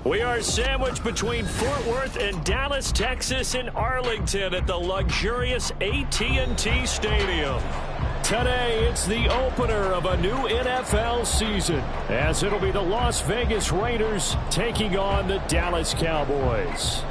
We are sandwiched between Fort Worth and Dallas, Texas, and Arlington at the luxurious AT&T Stadium. Today, it's the opener of a new NFL season, as it'll be the Las Vegas Raiders taking on the Dallas Cowboys.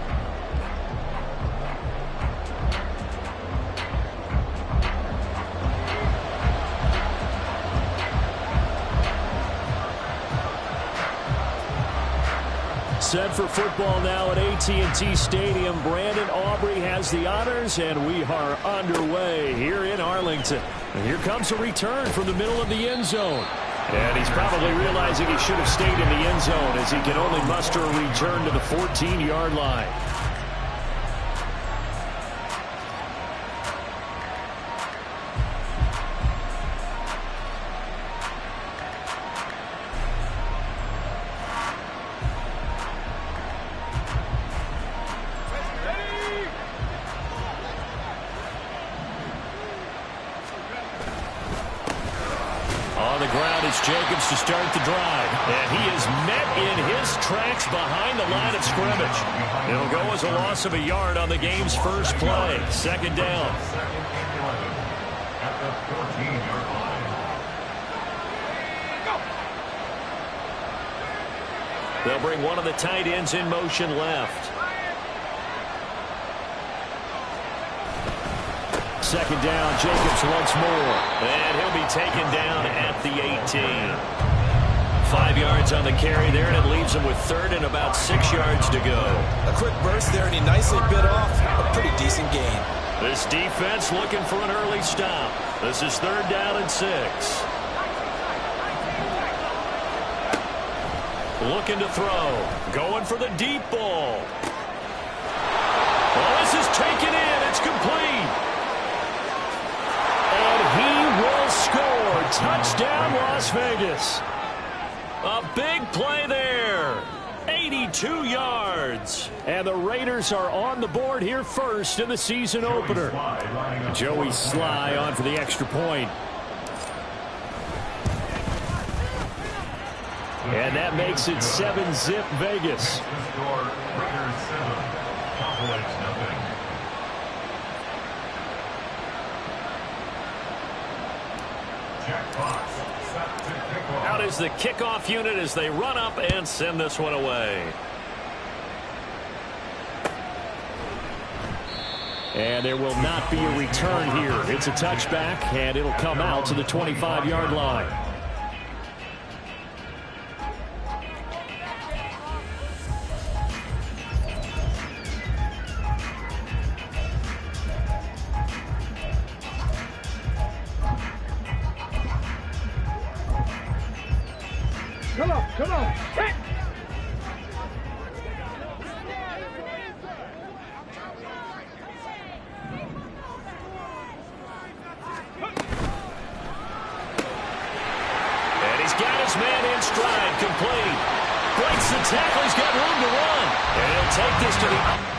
Set for football now at AT&T Stadium. Brandon Aubrey has the honors, and we are underway here in Arlington. And here comes a return from the middle of the end zone. And he's probably realizing he should have stayed in the end zone, as he can only muster a return to the 14-yard line. Jacobs to start the drive, and he is met in his tracks behind the line of scrimmage. It'll go as a loss of a yard on the game's first play. Second down. At the 14-yard line. They'll bring one of the tight ends in motion left. Second down, Jacobs once more. And he'll be taken down at the 18. 5 yards on the carry there, and it leaves him with third and about 6 yards to go. A quick burst there, and he nicely bit off a pretty decent gain. This defense looking for an early stop. This is third down and 6. Looking to throw. Going for the deep ball. Well, this is taken in. It's complete. He will score. Touchdown, Las Vegas. A big play there. 82 yards. And the Raiders are on the board here first in the season opener. Joey Sly on for the extra point. And that makes it 7-zip Vegas. Out is the kickoff unit as they run up and send this one away. And there will not be a return here. It's a touchback, and it'll come out to the 25-yard line. Come on. Hit. And he's got his man in stride, complete. Breaks the tackle, he's got room to run. And he'll take this to the...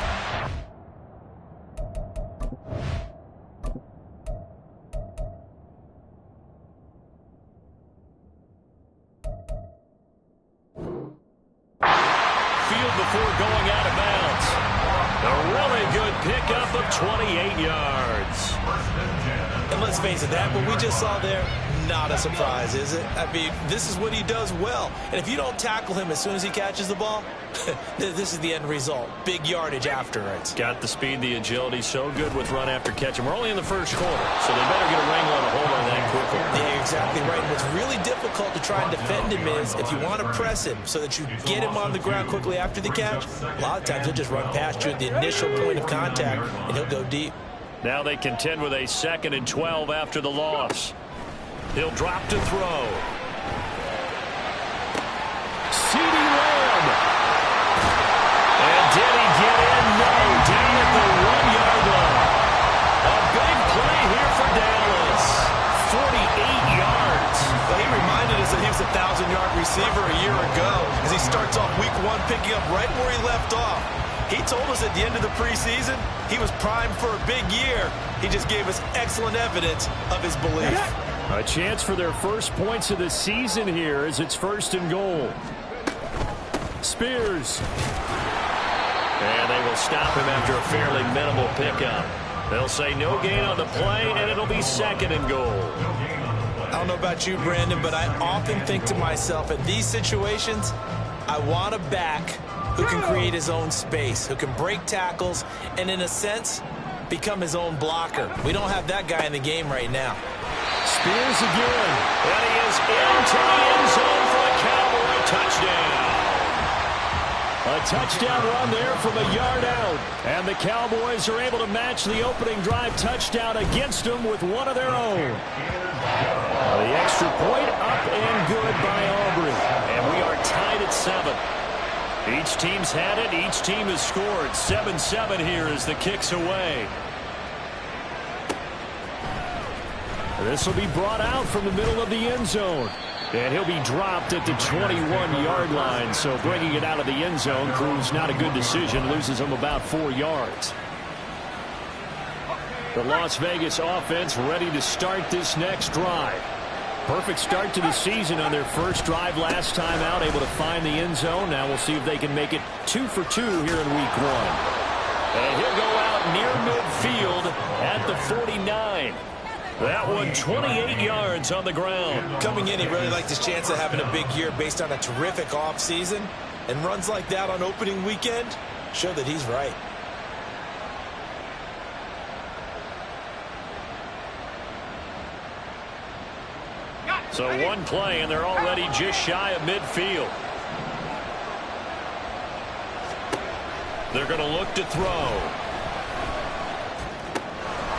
before going out of bounds. A really good pickup of 28 yards. And let's face it, that what we just saw there, not a surprise, is it? I mean, this is what he does well. And if you don't tackle him as soon as he catches the ball, this is the end result. Big yardage after it. Got the speed, the agility, so good with run after catch. And we're only in the first quarter, so they better get a wrangle and a hold on that quickly. Yeah, you're exactly right. And what's really difficult to try and defend him is if you want to press him so that you get him on the ground quickly after the catch, a lot of times he'll just run past you at the initial point of contact, and he'll go deep. Now they contend with a 2nd and 12 after the loss. He'll drop to throw. CeeDee Lamb. preseason, he was primed for a big year. He just gave us excellent evidence of his belief. A chance for their first points of the season here as it's 1st and goal. Spears. And they will stop him after a fairly minimal pickup. They'll say no gain on the play, and it'll be 2nd and goal. I don't know about you, Brandon, but I often think to myself, in these situations, I want a back who can create his own space, who can break tackles, and in a sense, become his own blocker. We don't have that guy in the game right now. Spears again. And he is into the end zone for a Cowboy touchdown. A touchdown run there from a yard out. And the Cowboys are able to match the opening drive touchdown against them with one of their own. The extra point up and good by Aubrey. And we are tied at 7. Each team's had it. Each team has scored. 7-7 here as the kick's away. This will be brought out from the middle of the end zone. And he'll be dropped at the 21-yard line. So bringing it out of the end zone proves not a good decision. Loses him about 4 yards. The Las Vegas offense ready to start this next drive. Perfect start to the season on their first drive last time out. Able to find the end zone. Now we'll see if they can make it 2 for 2 here in week 1. And he'll go out near midfield at the 49. That one 28 yards on the ground. Coming in, he really liked his chance of having a big year based on a terrific offseason. And runs like that on opening weekend show that he's right. So one play, and they're already just shy of midfield. They're going to look to throw.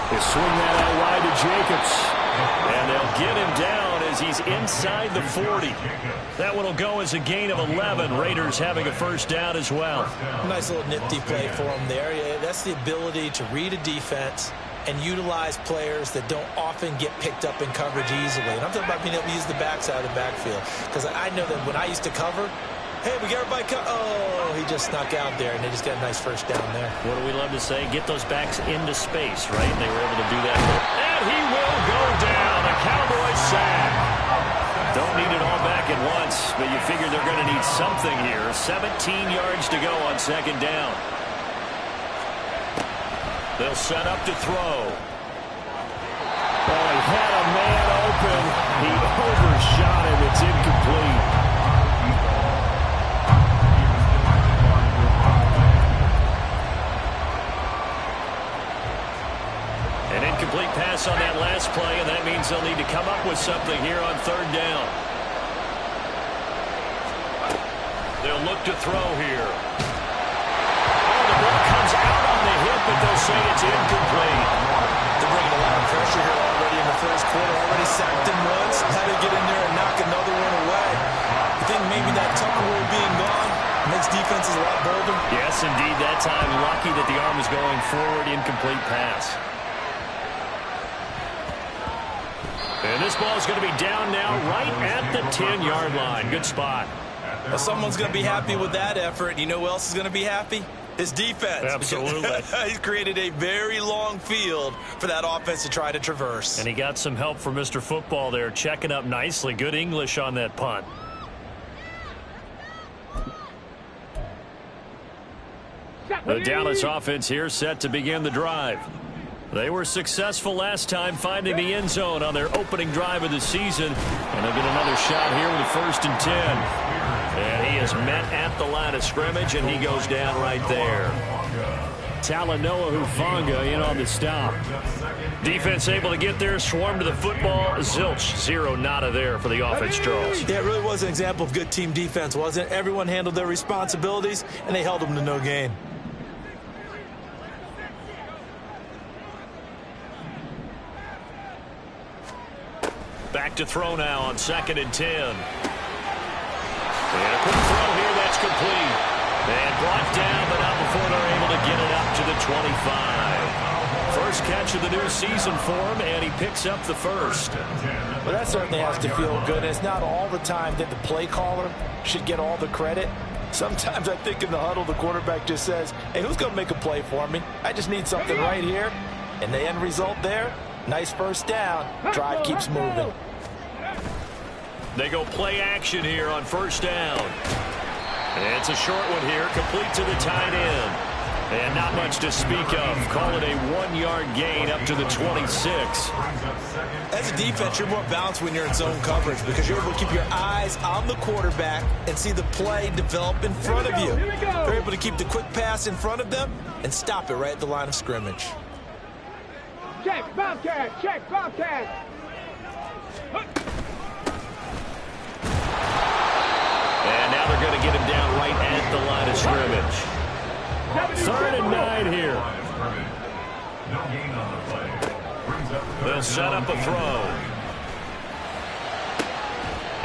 They swing that out wide to Jacobs. And they'll get him down as he's inside the 40. That one will go as a gain of 11. Raiders having a first down as well. Nice little nifty play for him there. Yeah, that's the ability to read a defense and utilize players that don't often get picked up in coverage easily. And I'm talking about being able to use the backside of the backfield. Because I know that when I used to cover, hey, we got everybody oh, he just snuck out there, and they just got a nice first down there. What do we love to say? Get those backs into space, right? And they were able to do that. And he will go down. A Cowboys sack. Don't need it all back at once, but you figure they're going to need something here. 17 yards to go on 2nd down. They'll set up to throw. Oh, he had a man open. He overshot him. It's incomplete. An incomplete pass on that last play, and that means they'll need to come up with something here on 3rd down. They'll look to throw here. The ball comes out on the hip, but they'll say it's incomplete. They're bringing a lot of pressure here already in the first quarter. Already sacked him once. Had to get in there and knock another one away. I think maybe that Tucker rule being gone makes defenses a lot bolder. Yes, indeed. That time, lucky that the arm was going forward. Incomplete pass. And this ball is going to be down now right at the 10-yard line. Good spot. Well, someone's going to be happy with that effort. You know who else is going to be happy? His defense. Absolutely. He's created a very long field for that offense to try to traverse. And he got some help from Mr. Football there, checking up nicely. Good English on that punt. The Dallas offense here set to begin the drive. They were successful last time finding the end zone on their opening drive of the season. And they'll get another shot here with a 1st and 10. And he is met at the line of scrimmage, and he goes down right there. Talanoa Hufanga in on the stop. Defense able to get there, swarm to the football. Zilch, 0 nada there for the offense draws. Yeah, it really was an example of good team defense, wasn't it? Everyone handled their responsibilities, and they held them to no gain. Back to throw now on 2nd and 10. And a quick throw here, that's complete. And brought down, but not before they're able to get it up to the 25. First catch of the new season for him, and he picks up the first. Well, that certainly has to feel good. It's not all the time that the play caller should get all the credit. Sometimes I think in the huddle, the quarterback just says, hey, who's going to make a play for me? I just need something right here. And the end result there, nice first down. Drive keeps moving. They go play action here on first down. And it's a short one here, complete to the tight end. And not much to speak of. Call it a 1-yard gain up to the 26. As a defense, you're more balanced when you're in zone coverage because you're able to keep your eyes on the quarterback and see the play develop in front of you. They're able to keep the quick pass in front of them and stop it right at the line of scrimmage. Check, Bobcat, check, Bobcat. And now they're going to get him down right at the line of scrimmage. 3rd and 9 here. They'll set up a throw.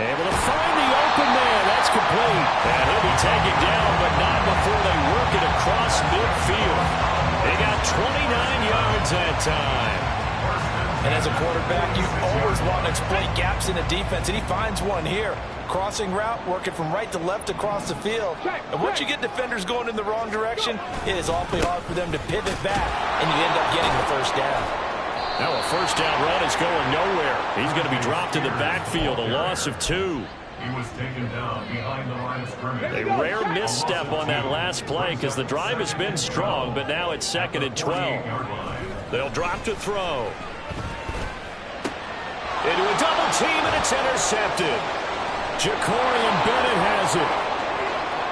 Able to find the open man. That's complete. And he'll be taken down, but not before they work it across midfield. They got 29 yards that time. And as a quarterback, you always want to exploit gaps in a defense, and he finds one here. Crossing route, working from right to left across the field. And once you get defenders going in the wrong direction, it is awfully hard for them to pivot back, and you end up getting the first down. Now a first down run is going nowhere. He's going to be dropped in the backfield, a loss of 2. He was taken down behind the line of scrimmage. A rare misstep on that last play because the drive has been strong, but now it's 2nd and 12. They'll drop to throw. Into a double team, and it's intercepted. Jacorian Bennett has it.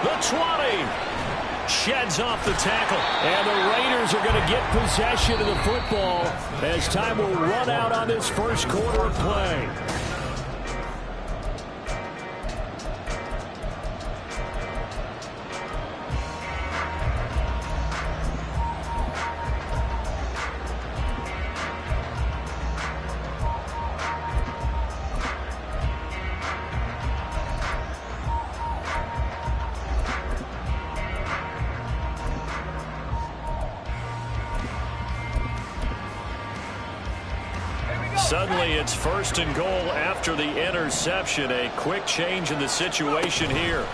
The 20. Sheds off the tackle. And the Raiders are going to get possession of the football as time will run out on this first quarter of play. Suddenly it's 1st and goal after the interception. A quick change in the situation here.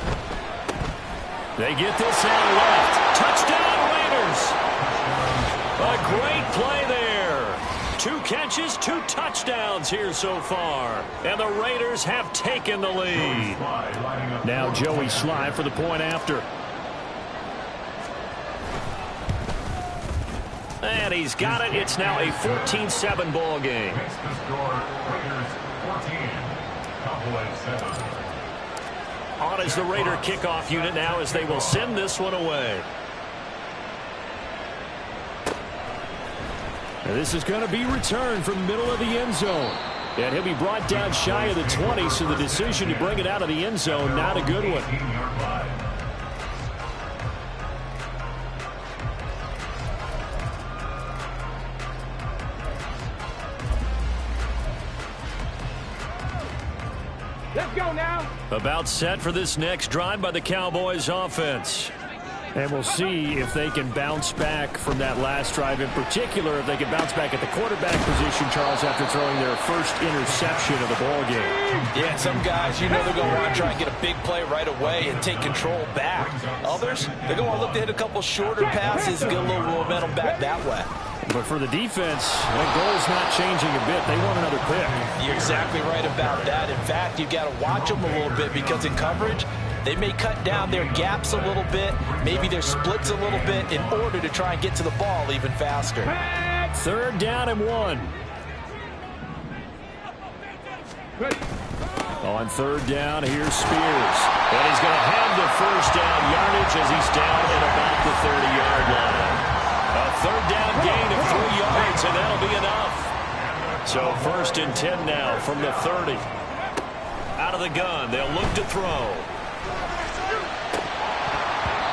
They get this out left. Touchdown Raiders. A great play there. 2 catches, 2 touchdowns here so far. And the Raiders have taken the lead. Now Joey Sly for the point after. And he's got it. It's now a 14-7 ball game. On is the Raider kickoff unit now as they will send this one away. And this is going to be returned from the middle of the end zone. And he'll be brought down shy of the 20, so the decision to bring it out of the end zone, not a good one. Let's go now. About set for this next drive by the Cowboys offense. And we'll see if they can bounce back from that last drive. In particular, if they can bounce back at the quarterback position, Charles, after throwing their first interception of the ball game. Yeah, some guys, you know they're going to want to try and get a big play right away and take control back. Others, they're going to look to hit a couple shorter passes and get a little momentum back that way. But for the defense, the goal's not changing a bit. They want another pick. You're exactly right about that. In fact, you've got to watch them a little bit because in coverage, they may cut down their gaps a little bit, maybe their splits a little bit in order to try and get to the ball even faster. 3rd down and 1. On 3rd down, here's Spears. And he's going to have the first down yardage as he's down at about the 30-yard line. A 3rd down gain of 3 yards, and that'll be enough. So 1st and 10 now from the 30. Out of the gun, they'll look to throw.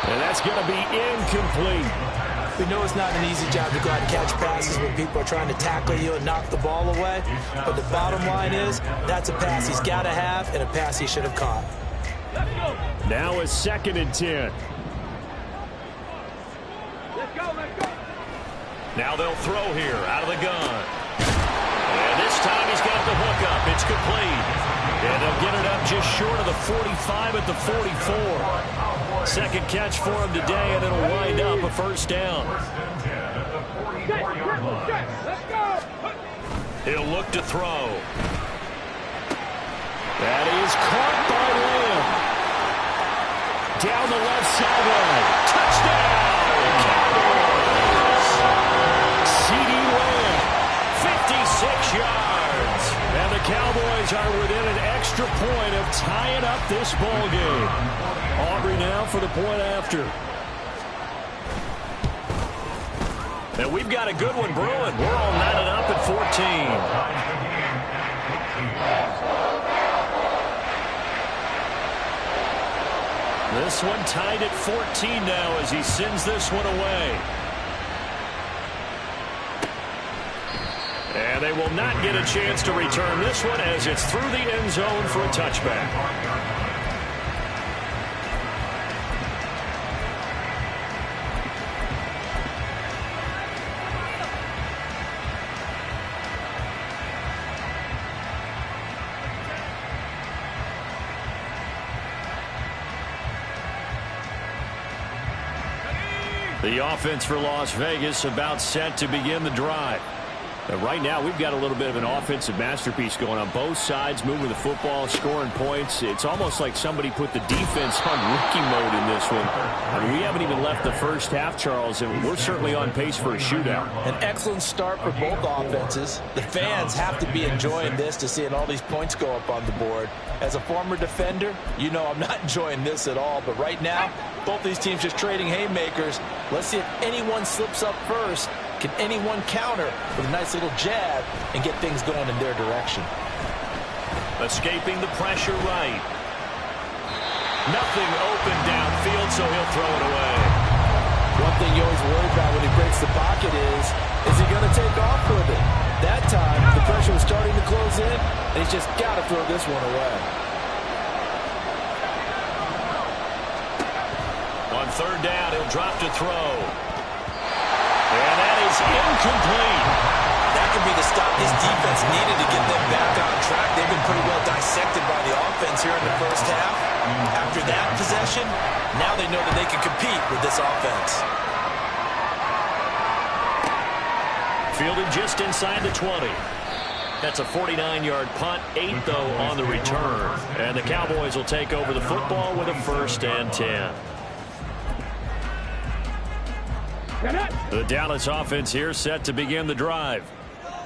And that's going to be incomplete. We know it's not an easy job to go out and catch passes when people are trying to tackle you and knock the ball away. But the bottom line is, that's a pass he's got to have and a pass he should have caught. Now a 2nd and 10. Let's go, let's go. Now they'll throw here out of the gun. And this time he's got the hook up. It's complete. And they'll get it up just short of the 45 at the 44. Second catch for him today, and it'll wind up a first down. Let's go. He'll look to throw. That is caught by Lamb. Down the left sideline. Touchdown, Cowboys. C.D. Lamb, 56 yards. And the Cowboys are within an extra point of tying up this ball game. Aubrey now for the point after. And we've got a good one brewing. We're all knotted up at 14. This one tied at 14 now as he sends this one away. And they will not get a chance to return this one as it's through the end zone for a touchback. The offense for Las Vegas about set to begin the drive. Right now, we've got a little bit of an offensive masterpiece going on both sides, moving the football, scoring points. It's almost like somebody put the defense on rookie mode in this one. I mean, we haven't even left the first half, Charles, and we're certainly on pace for a shootout. An excellent start for both offenses. The fans have to be enjoying this to seeing all these points go up on the board. As a former defender, you know I'm not enjoying this at all. But right now, both these teams just trading haymakers. Let's see if anyone slips up first. Can anyone counter with a nice little jab and get things going in their direction? Escaping the pressure right. Nothing open downfield, so he'll throw it away. One thing you always worry about when he breaks the pocket is he going to take off with it? That time, the pressure was starting to close in, and he's just got to throw this one away. On third down, he'll drop to throw. And that is incomplete. That could be the stop this defense needed to get them back on track. They've been pretty well dissected by the offense here in the first half. After that possession, now they know that they can compete with this offense. Fielded just inside the 20. That's a 49-yard punt, 8 though on the return. And the Cowboys will take over the football with a 1st and 10. The Dallas offense here set to begin the drive.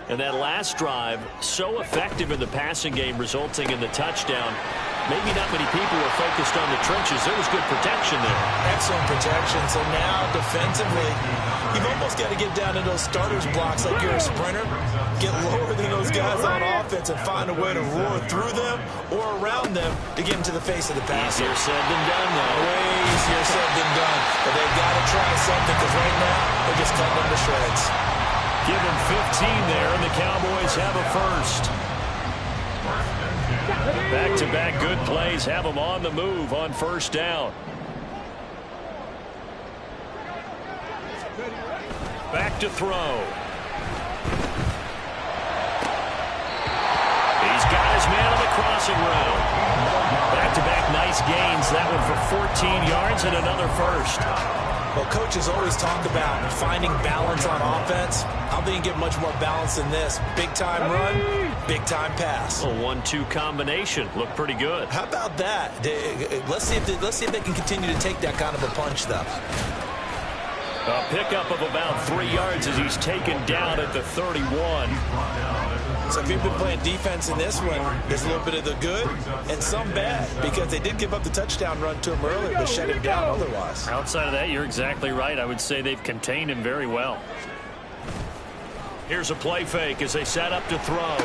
And that last drive, so effective in the passing game, resulting in the touchdown. Maybe not many people were focused on the trenches. There was good protection there. Excellent protection. So now, defensively, you've almost got to get down to those starters blocks like you're a sprinter. Get lower than those guys on offense and find a way to roar through them or around them to get into the face of the passer. Easier said than done, though. Way easier said than done. But they've got to try something because right now, they're just cutting them to shreds. Give them 15 there, and the Cowboys have a first. Back-to-back good plays have them on the move on first down. Back to throw. He's got his man on the crossing route. Back-to-back nice gains. That one for 14 yards and another first. Well, coaches always talk about finding balance on offense. I don't think you get much more balance than this. Big-time run, big-time pass. A 1-2 combination. Looked pretty good. How about that? Let's see if they can continue to take that kind of a punch, though. A pickup of about 3 yards as he's taken down at the 31. So if you've been playing defense in this one, there's a little bit of the good and some bad because they did give up the touchdown run to him earlier but shut him down otherwise. Outside of that, you're exactly right. I would say they've contained him very well. Here's a play fake as they set up to throw.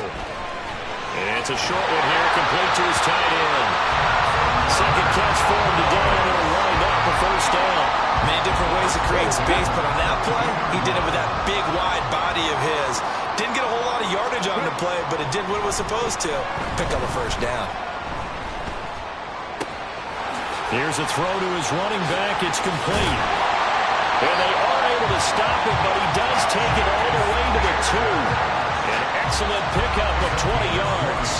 It's a short one here, complete to his tight end. Second catch for him today, and it'll wind up a first down. Many different ways to create space, but on that play, he did it with that big, wide body of his. Didn't get a whole lot of yardage on the play, but it did what it was supposed to. Pick up a first down. Here's a throw to his running back. It's complete. And they are able to stop it, but he does take it all the way to the 2. An excellent pickup of 20 yards.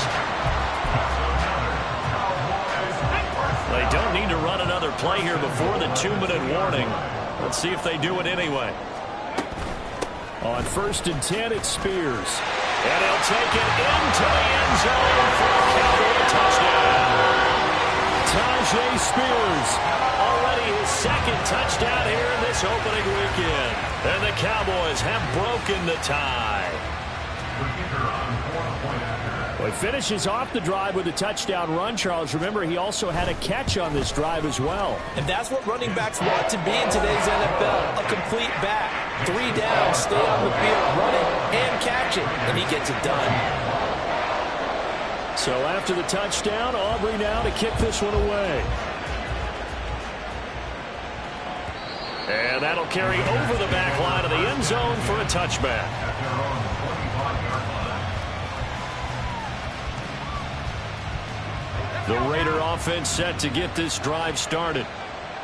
They don't need to run another play here before the 2-minute warning. Let's see if they do it anyway. On 1st and 10, it's Spears. And he'll take it into the end zone for a Cowboy touchdown. Tajay Spears, already his 2nd touchdown here in this opening weekend. And the Cowboys have broken the tie. Well, he finishes off the drive with a touchdown run, Charles. Remember, he also had a catch on this drive as well. And that's what running backs want to be in today's NFL, a complete back. 3 down, stay on the field, run it, and catch it, and he gets it done. So after the touchdown, Aubrey now to kick this one away. And that'll carry over the back line of the end zone for a touchback. The Raider offense set to get this drive started.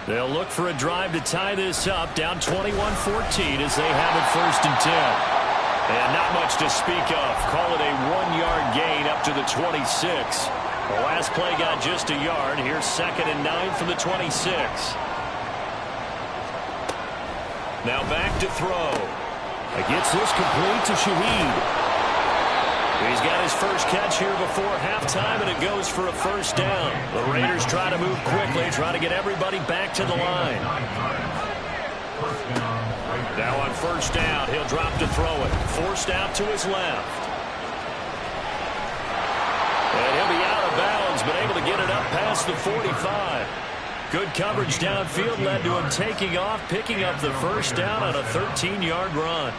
They'll look for a drive to tie this up, down 21-14 as they have it 1st and 10. And not much to speak of. Call it a 1-yard gain up to the 26. The last play got just a yard. Here's 2nd and 9 from the 26. Now back to throw. Gets this complete to Shaheed. He's got his first catch here before halftime, and it goes for a 1st down. The Raiders try to move quickly, try to get everybody back to the line. Now on 1st down, he'll drop to throw it. Forced out to his left. And he'll be out of bounds, but able to get it up past the 45. Good coverage downfield led to him taking off, picking up the 1st down on a 13-yard run.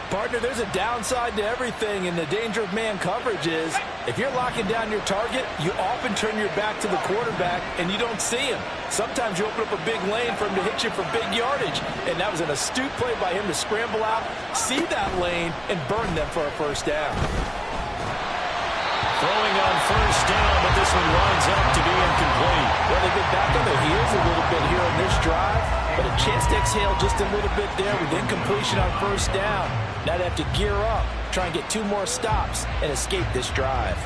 Partner, there's a downside to everything, and the danger of man coverage is if you're locking down your target, you often turn your back to the quarterback and you don't see him. Sometimes you open up a big lane for him to hit you for big yardage, and that was an astute play by him to scramble out, see that lane, and burn them for a 1st down. Throwing on 1st down, but this one winds up to be incomplete. Well, they get back on their heels a little bit here on this drive, but a chance to exhale just a little bit there with incompletion on 1st down. Now they have to gear up, try and get 2 more stops, and escape this drive.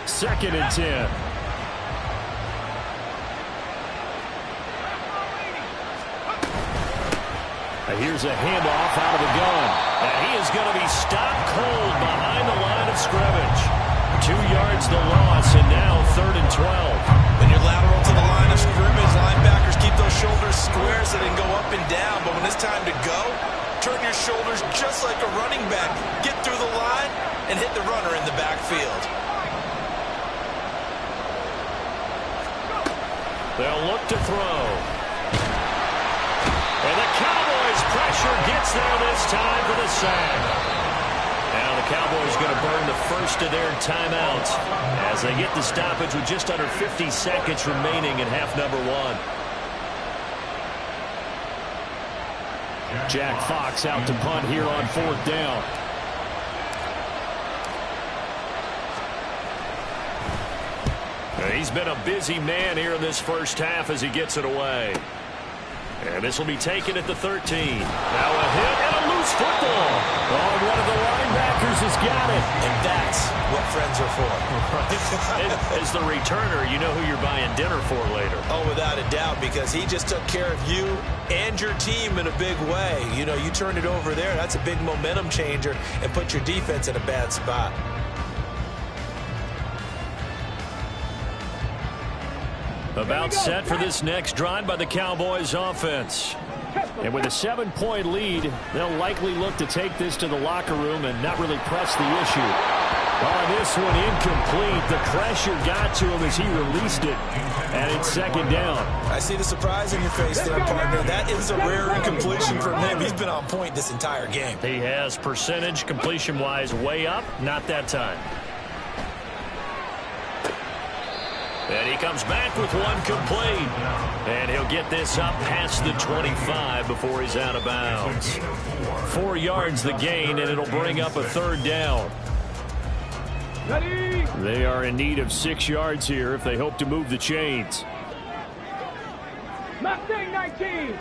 Second and 10. Here's a handoff out of the gun. And he is going to be stopped cold behind the line of scrimmage. 2 yards the loss, and now 3rd and 12. When you're lateral to the line of scrimmage, linebackers keep those shoulders square so they can go up and down. But when it's time to go, turn your shoulders just like a running back. Get through the line and hit the runner in the backfield. They'll look to throw. And the Cowboys pressure gets there this time for the sack. Now the Cowboys going to burn the first of their timeouts as they get the stoppage with just under 50 seconds remaining in half number 1. Jack Fox out to punt here on 4th down. He's been a busy man here in this first half as he gets it away. And this will be taken at the 13. Now a hit and a loose football. Oh, one of the linebackers has got it. And that's what friends are for. As the returner, you know who you're buying dinner for later. Oh, without a doubt, because he just took care of you and your team in a big way. You know, you turned it over there. That's a big momentum changer and put your defense in a bad spot. About set for this next drive by the Cowboys offense. And with a 7-point lead, they'll likely look to take this to the locker room and not really press the issue. On this one, incomplete. The pressure got to him as he released it. And it's 2nd down. I see the surprise in your face there, partner. That is a rare incompletion from him. He's been on point this entire game. He has percentage completion-wise way up. Not that time. And he comes back with one complete. And he'll get this up past the 25 before he's out of bounds. 4 yards the gain, and it'll bring up a 3rd down. Ready? They are in need of 6 yards here if they hope to move the chains. Mustang 19.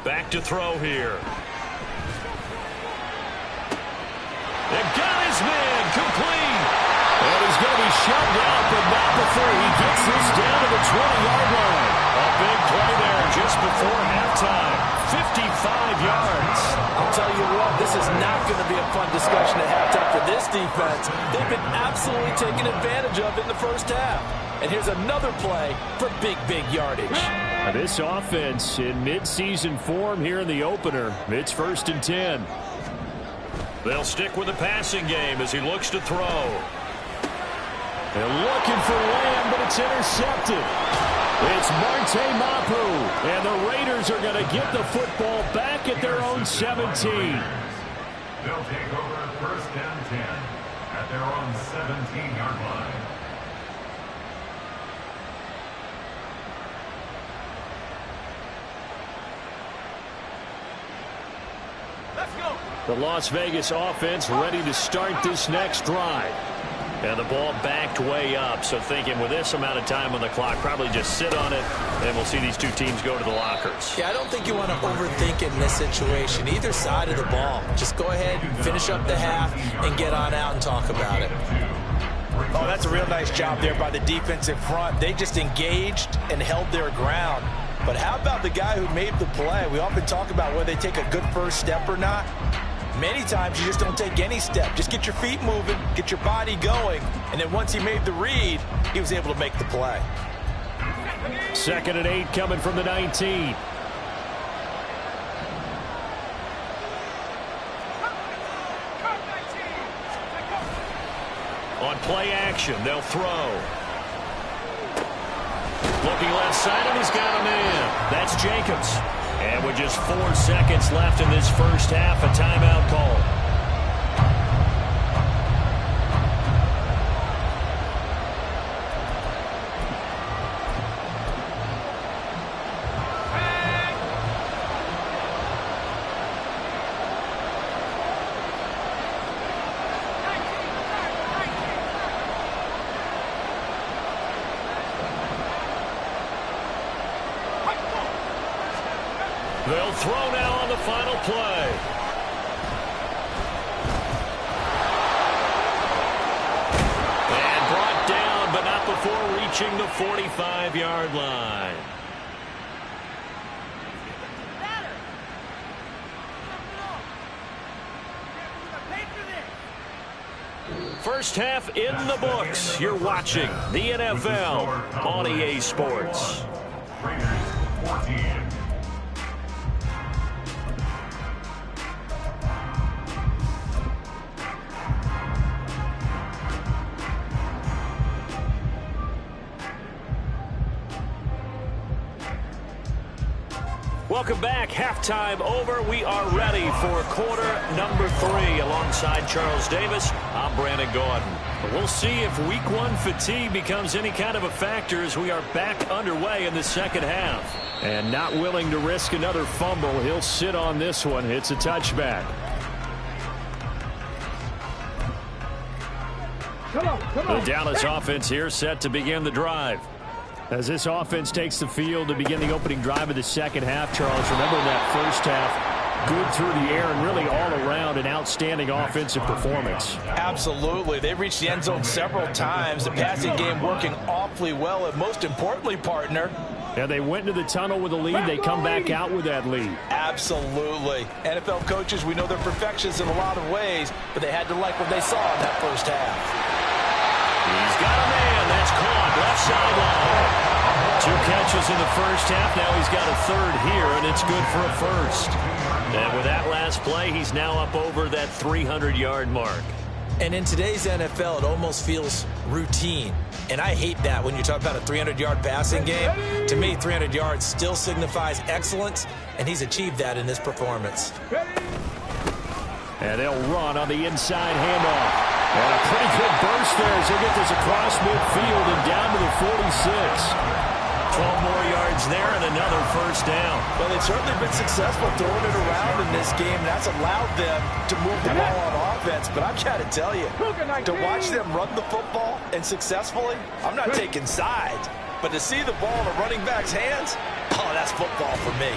Back to throw here. And got his man complete. And he's going to be shoved out, but not before he gets this down to the 20-yard line. A big play there just before halftime. 55 yards. I'll tell you what, this is not going to be a fun discussion at halftime for this defense. They've been absolutely taken advantage of in the first half. And here's another play for big yardage. This offense in mid-season form here in the opener. It's 1st and 10. They'll stick with the passing game as he looks to throw. They're looking for Lamb, but it's intercepted. It's Marte Mapu, and the Raiders are going to get the football back at their own 17. They'll take over 1st and 10 at their own 17-yard line. The Las Vegas offense ready to start this next drive. And the ball backed way up, so thinking with this amount of time on the clock, probably just sit on it, and we'll see these two teams go to the lockers. Yeah, I don't think you want to overthink it in this situation. Either side of the ball. Just go ahead, finish up the half, and get on out and talk about it. Oh, that's a real nice job there by the defensive front. They just engaged and held their ground. But how about the guy who made the play? We often talk about whether they take a good first step or not. Many times you just don't take any step. Just get your feet moving, get your body going, and then once he made the read, he was able to make the play. 2nd and 8 coming from the 19. On play action, they'll throw. Looking left side, and he's got a man. That's Jacobs. And with just 4 seconds left in this first half, a timeout call. They'll throw now on the final play. And brought down, but not before reaching the 45-yard line. First half in the books. You're watching the NFL on EA Sports. Raiders 14. Welcome back. Halftime over. We are ready for quarter number 3. Alongside Charles Davis, I'm Brandon Gordon. We'll see if week 1 fatigue becomes any kind of a factor as we are back underway in the second half. And not willing to risk another fumble, he'll sit on this one. It's a touchback. Come on. The Dallas offense here set to begin the drive. As this offense takes the field to begin the opening drive of the second half, Charles, remember that first half, good through the air and really all around an outstanding offensive performance. Absolutely. They've reached the end zone several times. The passing game working awfully well, and most importantly, partner. And they went into the tunnel with a lead. They come back out with that lead. Absolutely. NFL coaches, we know they're perfectionists in a lot of ways, but they had to like what they saw in that first half. He's got a man. That's caught. Left sideline. 2 catches in the first half. Now he's got a third here, and it's good for a first. And with that last play, he's now up over that 300-yard mark. And in today's NFL, it almost feels routine. And I hate that when you talk about a 300-yard passing game. To me, 300 yards still signifies excellence, and he's achieved that in this performance. And they'll run on the inside handoff. And a pretty good burst there as they get this across midfield and down to the 46. 12 more yards there and another first down. Well, they've certainly been successful throwing it around in this game. That's allowed them to move the ball on offense. But I've got to tell you, to watch them run the football and successfully, I'm not taking sides. But to see the ball in a running back's hands, oh, that's football for me.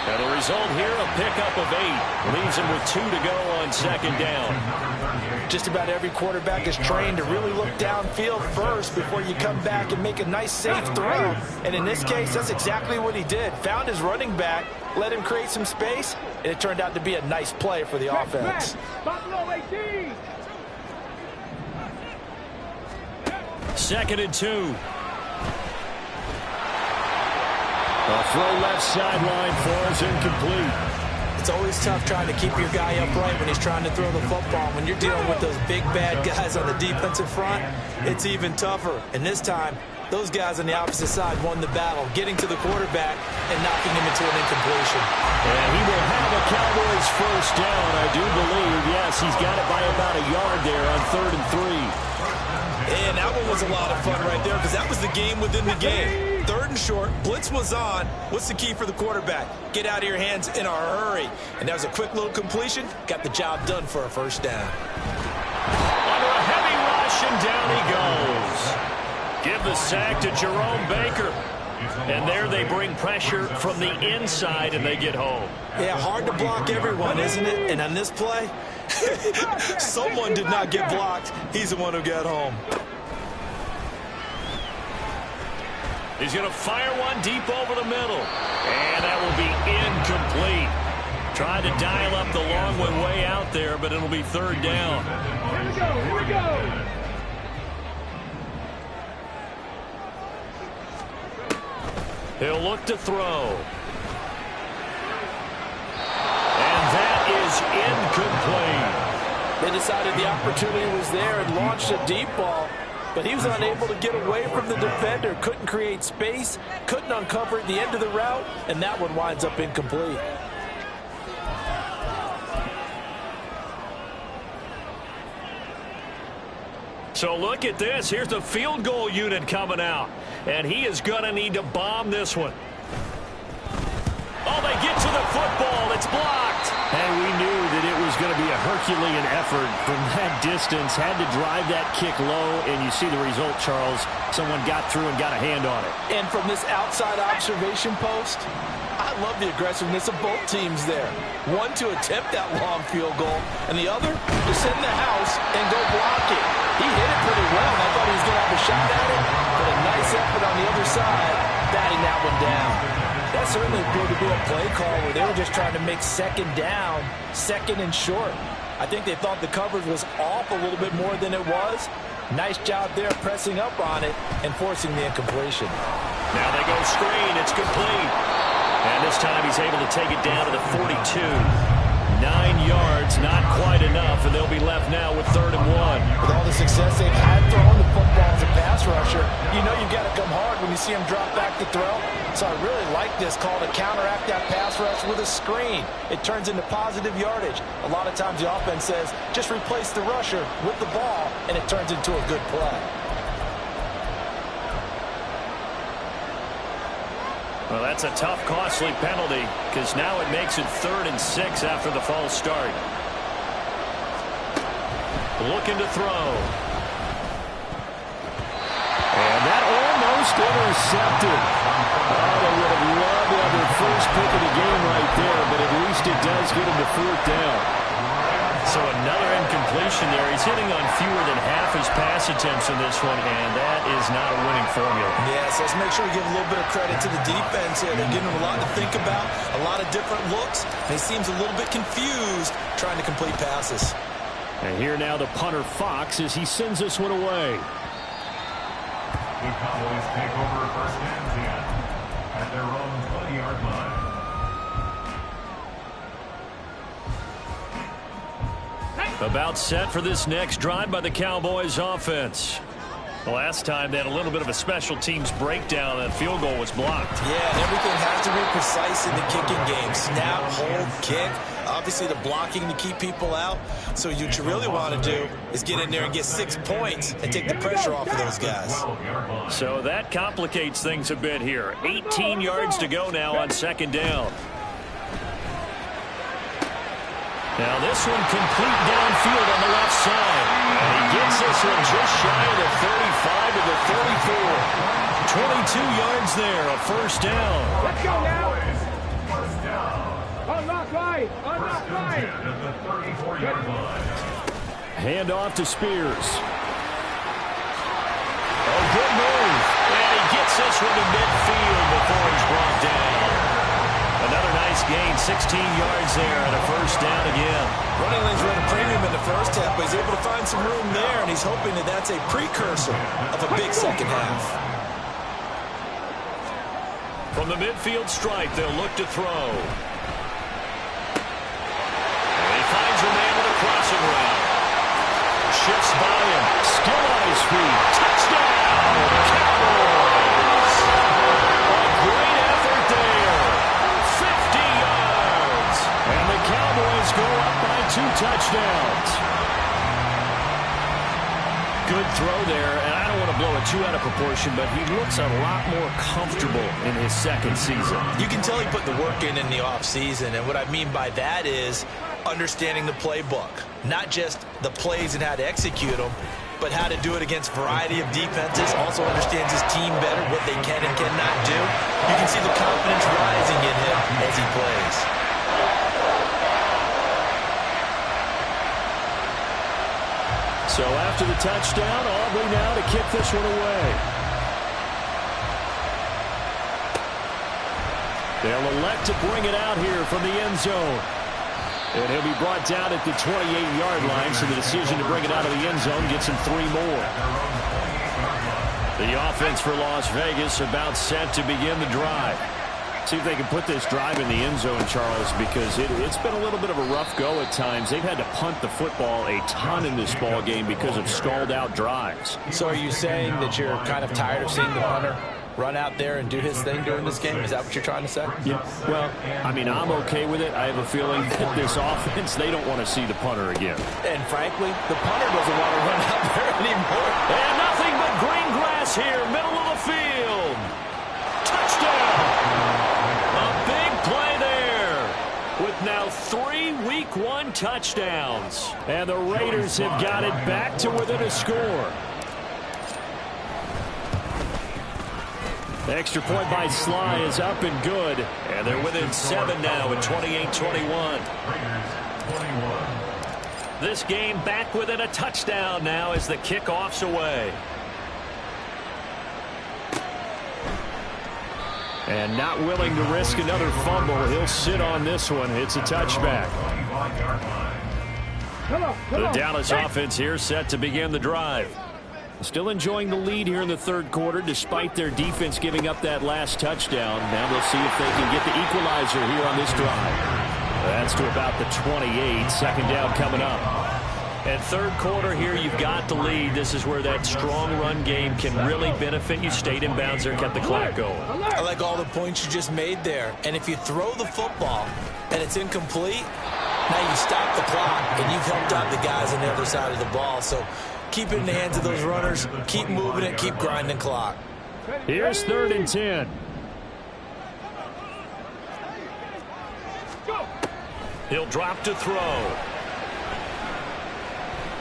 And the result here, a pickup of 8. Leaves him with 2 to go on second down. Just about every quarterback is trained to really look downfield first before you come back and make a nice, safe throw. And in this case, that's exactly what he did. Found his running back, let him create some space, and it turned out to be a nice play for the offense. Buffalo 18. 2nd and 2. A throw left sideline for us, incomplete. It's always tough trying to keep your guy upright when he's trying to throw the football. When you're dealing with those big, bad guys on the defensive front, it's even tougher. And this time, those guys on the opposite side won the battle, getting to the quarterback and knocking him into an incompletion. And he will have a Cowboys first down, I do believe. Yes, he's got it by about a yard there on 3rd and 3. And that one was a lot of fun right there because that was the game within the game. 3rd and short, blitz was on. What's the key for the quarterback? Get out of your hands in a hurry. And that was a quick little completion. Got the job done for a first down. Under a heavy rush, and down he goes. Give the sack to Jerome Baker. And there they bring pressure from the inside, and they get home. Yeah, hard to block everyone, isn't it? And on this play, someone did not get blocked. He's the one who got home. He's going to fire one deep over the middle. And that will be incomplete. Tried to dial up the long one way out there, but it'll be 3rd down. Here we go, here we go. He'll look to throw. And that is incomplete. They decided the opportunity was there and launched a deep ball, but he was unable to get away from the defender, couldn't create space, couldn't uncover at the end of the route, and that one winds up incomplete. So look at this. Here's the field goal unit coming out. And he is going to need to bomb this one. Oh, they get to the football. It's blocked. And we knew that it was going to be a Herculean effort from that distance. Had to drive that kick low, and you see the result, Charles. Someone got through and got a hand on it. And from this outside observation post, I love the aggressiveness of both teams there. One to attempt that long field goal, and the other to send the house and go block it. He hit it pretty well, and I thought he was going to have a shot at it, but a nice effort on the other side, batting that one down. That certainly appeared to be a play call where they were just trying to make 2nd down, 2nd and short. I think they thought the coverage was off a little bit more than it was. Nice job there pressing up on it and forcing the incompletion. Now they go screen. It's complete. And this time he's able to take it down to the 42. 9 yards, not quite enough, and they'll be left now with 3rd and 1. With all the success they've had throwing the football as a pass rusher, you know you've got to come hard when you see him drop back to throw. So I really like this call to counteract that pass rush with a screen. It turns into positive yardage. A lot of times the offense says, just replace the rusher with the ball, and it turns into a good play. Well, that's a tough, costly penalty because now it makes it 3rd and 6 after the false start. Looking to throw. And that almost intercepted. Oh, they would have loved to have their first pick of the game right there, but at least it does get him to 4th down. So another incompletion there. He's hitting on fewer than half his pass attempts in this one, and that is not a winning formula. Yes, let's make sure we give a little bit of credit to the defense here. They're giving him a lot to think about, a lot of different looks, and he seems a little bit confused trying to complete passes. And here now the punter Fox as he sends this one away. The Cowboys take over 1st and 10 at their own 20-yard line. About set for this next drive by the Cowboys offense. The last time they had a little bit of a special teams breakdown. That field goal was blocked. Yeah, and everything has to be precise in the kicking game. Snap, hold, kick. Obviously the blocking to keep people out. So what you really want to do is get in there and get 6 points and take the pressure off of those guys. So that complicates things a bit here. 18 yards to go now on 2nd down. Now this one complete downfield on the left side. And he gets this one just shy of the 35 to the 34. 22 yards there, a first down. Let's go now. First down. Unlock right. Unlock First and right. 10 at the 34-yard line. Hand off to Spears. Oh, good move. And he gets this one to midfield before he's brought down. Another nice gain, 16 yards there, and a first down again. Running lanes run a premium in the first half, but he's able to find some room there, and he's hoping that that's a precursor of a big second half. From the midfield stripe, they'll look to throw. And he finds a man with a crossing route. Shifts by him. Still on his feet. Touchdown! Cowboys! A great effort there. 50 yards. And the Cowboys go up by 2 touchdowns. Good throw there, and I don't want to blow it too out of proportion, but he looks a lot more comfortable in his second season. You can tell he put the work in the offseason, and what I mean by that is understanding the playbook. Not just the plays and how to execute them, but how to do it against a variety of defenses. Also understands his team better, what they can and cannot do. You can see the confidence rising in him as he plays. So after the touchdown, Aubrey now to kick this one away. They'll elect to bring it out here from the end zone. And he'll be brought down at the 28-yard line, so the decision to bring it out of the end zone gets him 3 more. The offense for Las Vegas about set to begin the drive. See if they can put this drive in the end zone, Charles, because it's been a little bit of a rough go at times. They've had to punt the football a ton in this ball game because of stalled-out drives. So are you saying that you're kind of tired of seeing the punter run out there and do his thing during this game? Is that what you're trying to say? Yeah. Well, I mean, I'm okay with it. I have a feeling that this offense, they don't want to see the punter again. And frankly, the punter doesn't want to run out there anymore. And nothing but green grass here, middle of the field. Touchdown! A big play there with now 3 Week 1 touchdowns. And the Raiders have got it back to within a score. The extra point by Sly is up and good. And they're within 7 now at 28-21. This game back within a touchdown now as the kickoff's away. And not willing to risk another fumble. He'll sit on this one. It's a touchback. The Dallas offense here set to begin the drive. Still enjoying the lead here in the third quarter despite their defense giving up that last touchdown. Now they'll see if they can get the equalizer here on this drive. That's to about the 28. Second down coming up. And third quarter here, you've got the lead. This is where that strong run game can really benefit you. Stayed in bounds there, kept the clock going. I like all the points you just made there. And if you throw the football and it's incomplete, now you stop the clock and you've helped out the guys on the other side of the ball. So keep it in the hands of those runners. Keep moving it. Keep grinding clock. Here's 3rd and 10. He'll drop to throw.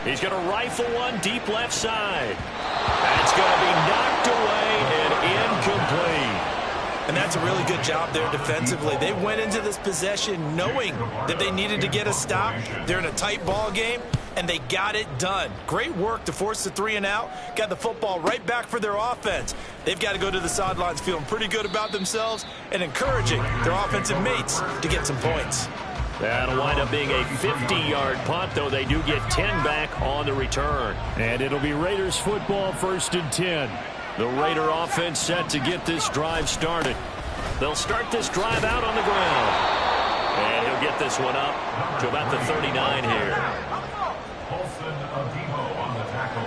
He's going to rifle one deep left side. That's going to be knocked away and incomplete. And that's a really good job there defensively. They went into this possession knowing that they needed to get a stop. They're in a tight ball game, and they got it done. Great work to force the 3 and out. Got the football right back for their offense. They've got to go to the sidelines feeling pretty good about themselves and encouraging their offensive mates to get some points. That'll wind up being a 50-yard punt, though they do get 10 back on the return. And it'll be Raiders football, 1st and 10. The Raider offense set to get this drive started. They'll start this drive out on the ground. And he'll get this one up to about the 39 here. Paulson Ademo on the tackle.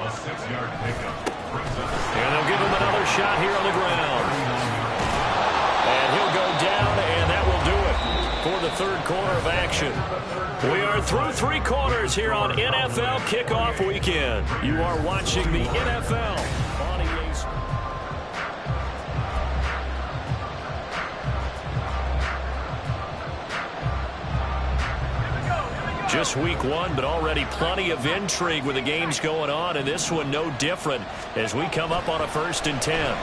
A 6-yard pickup brings up. And they'll give him another shot here on the ground. And he'll go down, and that will do it for the third quarter of action. We are through 3 quarters here on NFL Kickoff Weekend. You are watching the NFL on EA Sports. Just week 1, but already plenty of intrigue with the games going on, and this one no different as we come up on a 1st and 10.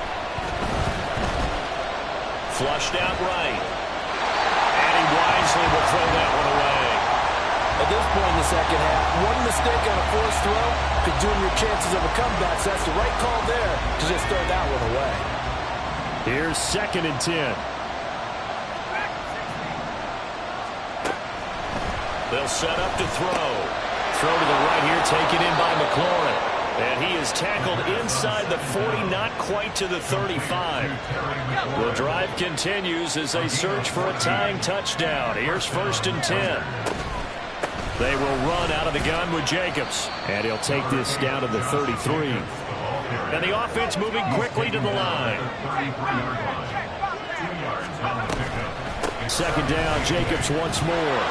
Flushed out right. And he wisely will throw that one away. At this point in the second half, one mistake on a forced throw could doom your chances of a comeback. So that's the right call there to just throw that one away. Here's 2nd and 10. They'll set up to throw. Throw to the right here, taken in by McLaurin. And he is tackled inside the 40, not quite to the 35. The drive continues as they search for a tying touchdown. Here's 1st and 10. They will run out of the gun with Jacobs. And he'll take this down to the 33. And the offense moving quickly to the line. 2nd down, Jacobs once more.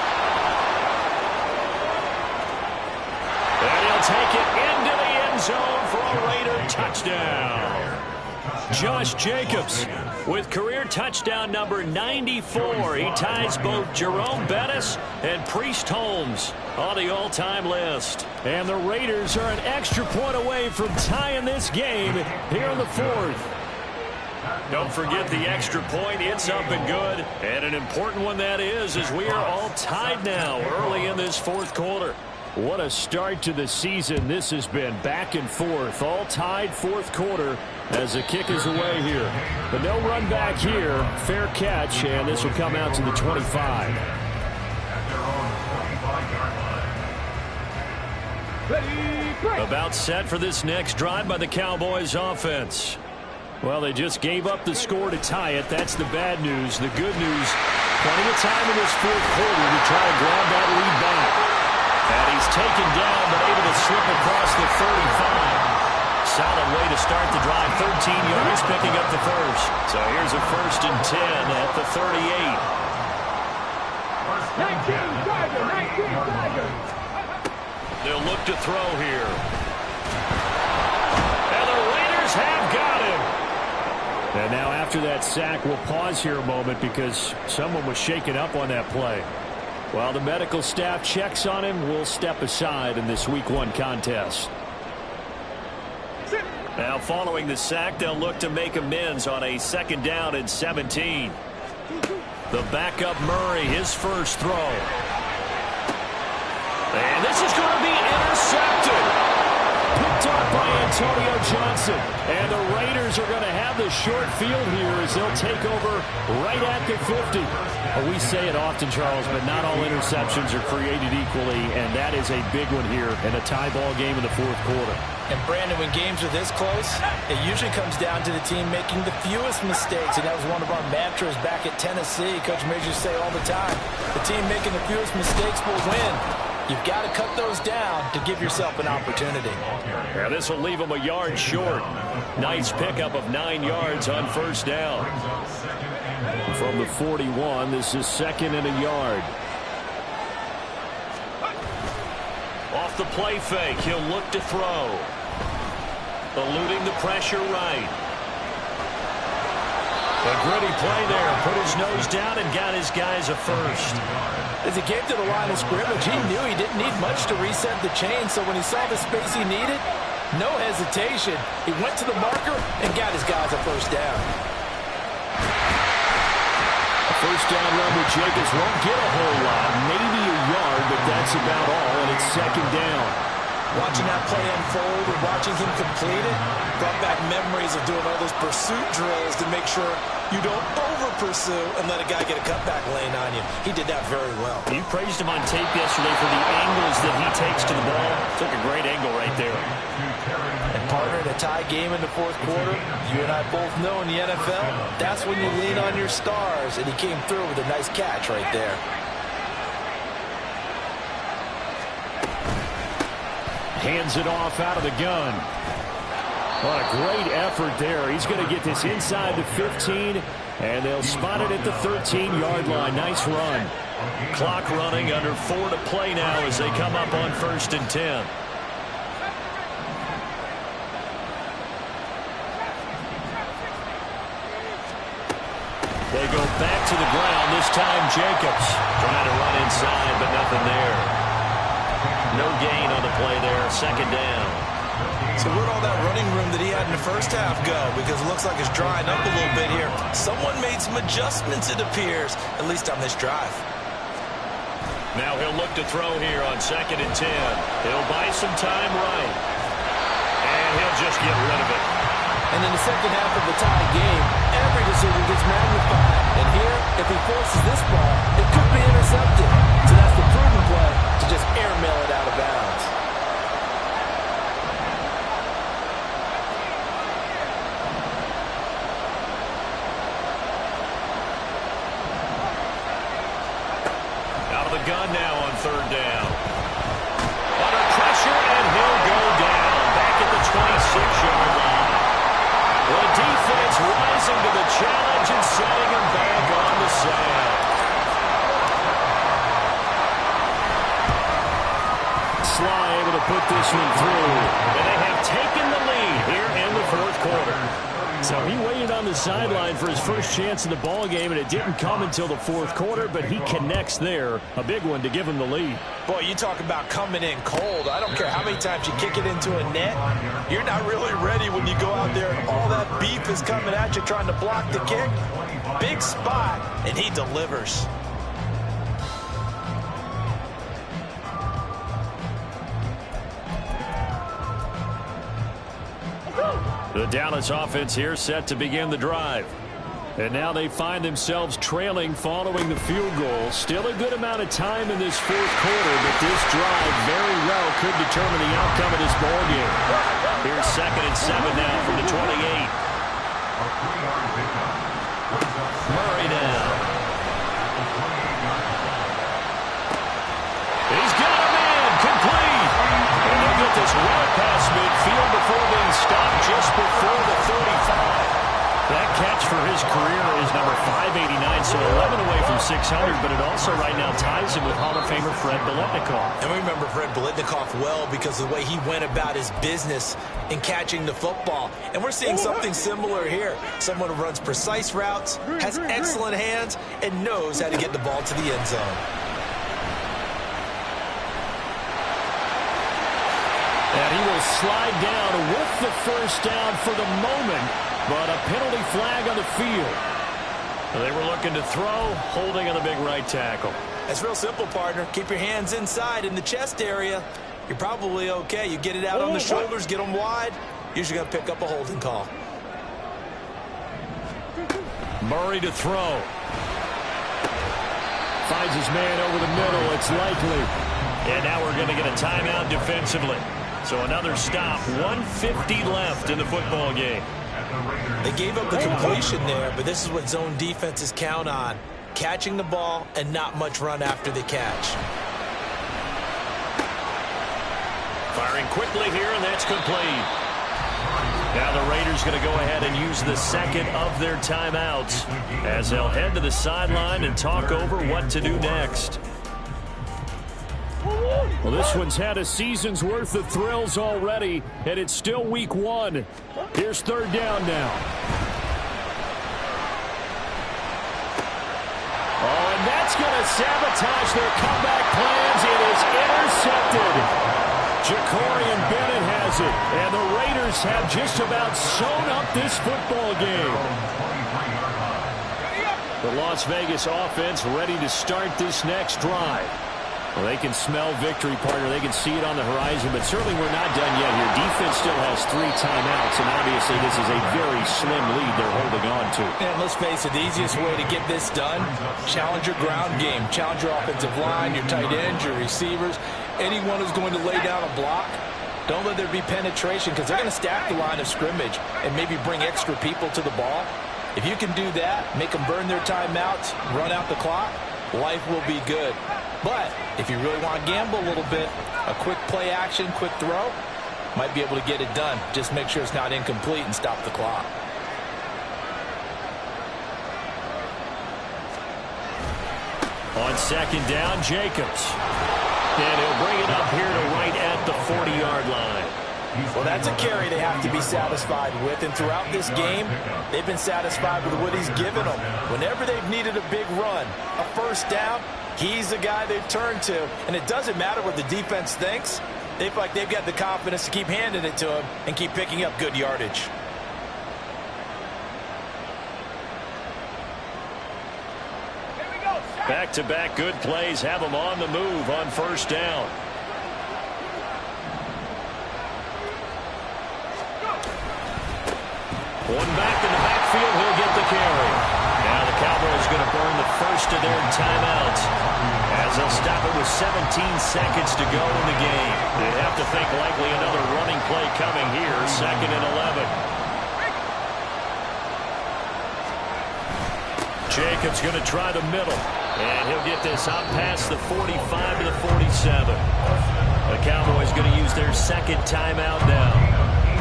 And he'll take it into the end zone for a Raider touchdown. Josh Jacobs with career touchdown number 94. He ties both Jerome Bettis and Priest Holmes on the all-time list. And the Raiders are an extra point away from tying this game here in the 4th. Don't forget the extra point. It's up and good. And an important one that is, as we are all tied now early in this 4th quarter. What a start to the season this has been. Back and forth, all tied 4th quarter as the kick is away here. But no run back here. Fair catch, and this will come out to the 25. About set for this next drive by the Cowboys offense. Well, they just gave up the score to tie it. That's the bad news. The good news, plenty of time in this 4th quarter to try to grab that lead back. And he's taken down, but able to slip across the 35. Solid way to start the drive. 13 yards, picking up the first. So here's a 1st and 10 at the 38. 19 Tiger. They'll look to throw here. And the Raiders have got him. And now after that sack, we'll pause here a moment because someone was shaken up on that play. While the medical staff checks on him, we'll step aside in this Week 1 contest. Now following the sack, they'll look to make amends on a 2nd down and 17. The backup Murray, his first throw. And this is going to be intercepted. Picked off by Antonio Johnson. And the Raiders are going to have the short field here as they'll take over right at the 50. Well, we say it often, Charles, but not all interceptions are created equally, and that is a big one here in a tie ball game in the 4th quarter. And Brandon, when games are this close, it usually comes down to the team making the fewest mistakes, and that was one of our mantras back at Tennessee. Coach Major say all the time, the team making the fewest mistakes will win. You've got to cut those down to give yourself an opportunity. Yeah, this will leave them a yard short. Nice pickup of 9 yards on 1st down. From the 41, this is 2nd and a yard. Off the play fake, he'll look to throw. Eluding the pressure right. A gritty play there. Put his nose down and got his guys a first. As he came to the line of scrimmage, he knew he didn't need much to reset the chain, so when he saw the space he needed, no hesitation. He went to the marker and got his guys a first down. A first down run with Jacobs won't get a whole lot, maybe a yard, but that's about all, and it's 2nd down. Watching that play unfold and watching him complete it brought back memories of doing all those pursuit drills to make sure you don't over-pursue and let a guy get a cutback lane on you. He did that very well. You praised him on tape yesterday for the angles that he takes to the ball. Took a great angle right there. And partner, in a tie game in the 4th quarter, you and I both know in the NFL, that's when you lean on your stars, and he came through with a nice catch right there. Hands it off out of the gun. What a great effort there. He's going to get this inside the 15, and they'll spot it at the 13-yard line. Nice run. Clock running, under 4 to play now as they come up on 1st and 10. They go back to the ground. This time Jacobs trying to run inside, but nothing there. No gain on the play there. 2nd down. So where'd all that running room that he had in the first half go? Because it looks like it's drying up a little bit here. Someone made some adjustments, it appears, at least on this drive. Now he'll look to throw here on 2nd and 10. He'll buy some time right. And he'll just get rid of it. And in the second half of the tie game, every decision gets magnified. And here, if he forces this ball, it could be intercepted. So that's the prudent play to just airmail it out of bounds. Out of the gun now on 3rd down. Under pressure, and he'll go down. Back at the 26-yard line. The defense rising to the challenge and setting him back on the sand. Sly able to put this one through. And they have taken the lead here in the 4th quarter. So he waited on the sideline for his first chance in the ball game, and it didn't come until the 4th quarter, but he connects there. A big one to give him the lead. Boy, you talk about coming in cold. I don't care how many times you kick it into a net. You're not really ready when you go out there and all that beef is coming at you trying to block the kick. Big spot, and he delivers. The Dallas offense here set to begin the drive. And now they find themselves trailing following the field goal. Still a good amount of time in this 4th quarter, but this drive very well could determine the outcome of this ball game. Here's 2nd and 7 now from the 28. Murray now. He's got a man, complete. And they'll get this right past midfield before being stopped just before the 35. That catch for his career is number 589, so 11 away from 600, but it also right now ties him with Hall of Famer Fred Biletnikoff. And we remember Fred Biletnikoff well because of the way he went about his business in catching the football. And we're seeing something similar here. Someone who runs precise routes, has excellent hands, and knows how to get the ball to the end zone. And he will slide down with the first down for the moment. But a penalty flag on the field. They were looking to throw, holding on the big right tackle. It's real simple, partner. Keep your hands inside in the chest area. You're probably okay. You get it out on the shoulders, get them wide. Usually going to pick up a holding call. Murray to throw. Finds his man over the middle. It's likely. And now we're going to get a timeout defensively. So another stop. 1:50 left in the football game. They gave up the completion there, but this is what zone defenses count on. Catching the ball and not much run after the catch. Firing quickly here, and that's complete. Now the Raiders going to go ahead and use the second of their timeouts as they'll head to the sideline and talk over what to do next. Well, this one's had a season's worth of thrills already, and it's still week 1. Here's 3rd down now. Oh, and that's going to sabotage their comeback plans. It is intercepted. Jacorian Bennett has it, and the Raiders have just about sewn up this football game. The Las Vegas offense ready to start this next drive. Well, they can smell victory, partner. They can see it on the horizon, but certainly we're not done yet here. Defense still has 3 timeouts, and obviously this is a very slim lead they're holding on to. And let's face it, the easiest way to get this done, challenge your ground game. Challenge your offensive line, your tight ends, your receivers, anyone who's going to lay down a block. Don't let there be penetration because they're going to stack the line of scrimmage and maybe bring extra people to the ball. If you can do that, make them burn their timeouts, run out the clock, life will be good. But if you really want to gamble a little bit, a quick play action, quick throw, might be able to get it done. Just make sure it's not incomplete and stop the clock. On 2nd down, Jacobs. And he'll bring it up here to right at the 40-yard line. Well, that's a carry they have to be satisfied with. And throughout this game, they've been satisfied with what he's given them. Whenever they've needed a big run, a first down, he's the guy they've turned to. And it doesn't matter what the defense thinks. They feel like they've got the confidence to keep handing it to him and keep picking up good yardage. Back-to-back good plays have them on the move on first down. One back in the backfield, he'll get the carry. Now the Cowboys going to burn the first of their timeouts as they'll stop it with 17 seconds to go in the game. They'd have to think likely another running play coming here, 2nd and 11. Jacobs going to try the middle, and he'll get this out past the 45 to the 47. The Cowboys going to use their second timeout now.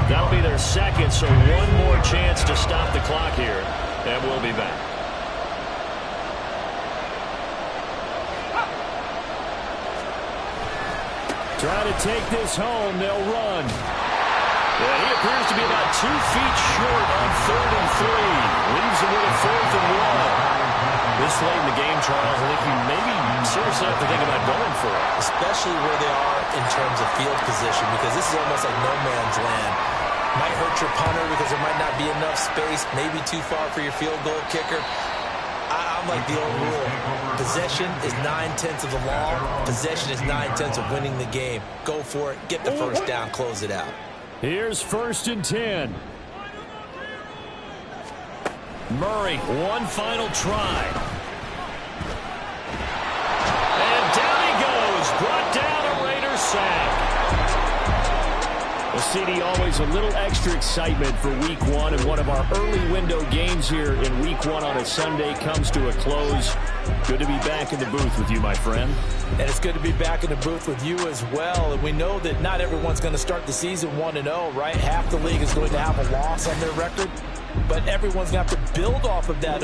That'll be their second, so one more chance to stop the clock here, and we'll be back. Try to take this home, they'll run. Yeah, he appears to be about 2 feet short on 3rd and 3. Leaves him with a 4th and 1. This late in the game, Charles, I think you maybe seriously have to think about going for it. Especially where they are in terms of field position, because this is almost like no man's land. Might hurt your punter because there might not be enough space, maybe too far for your field goal kicker. I'm like the old rule. Possession is 9/10 of the law. Possession is 9/10 of winning the game. Go for it. Get the first down. Close it out. Here's 1st and 10. Murray, one final try. And down he goes. Brought down a Raiders sack. Well, CD, always a little extra excitement for Week 1, and one of our early window games here in Week 1 on a Sunday comes to a close. Good to be back in the booth with you, my friend. And it's good to be back in the booth with you as well. And we know that not everyone's going to start the season 1-0, right? Half the league is going to have a loss on their record, but everyone's going to have to build off of that.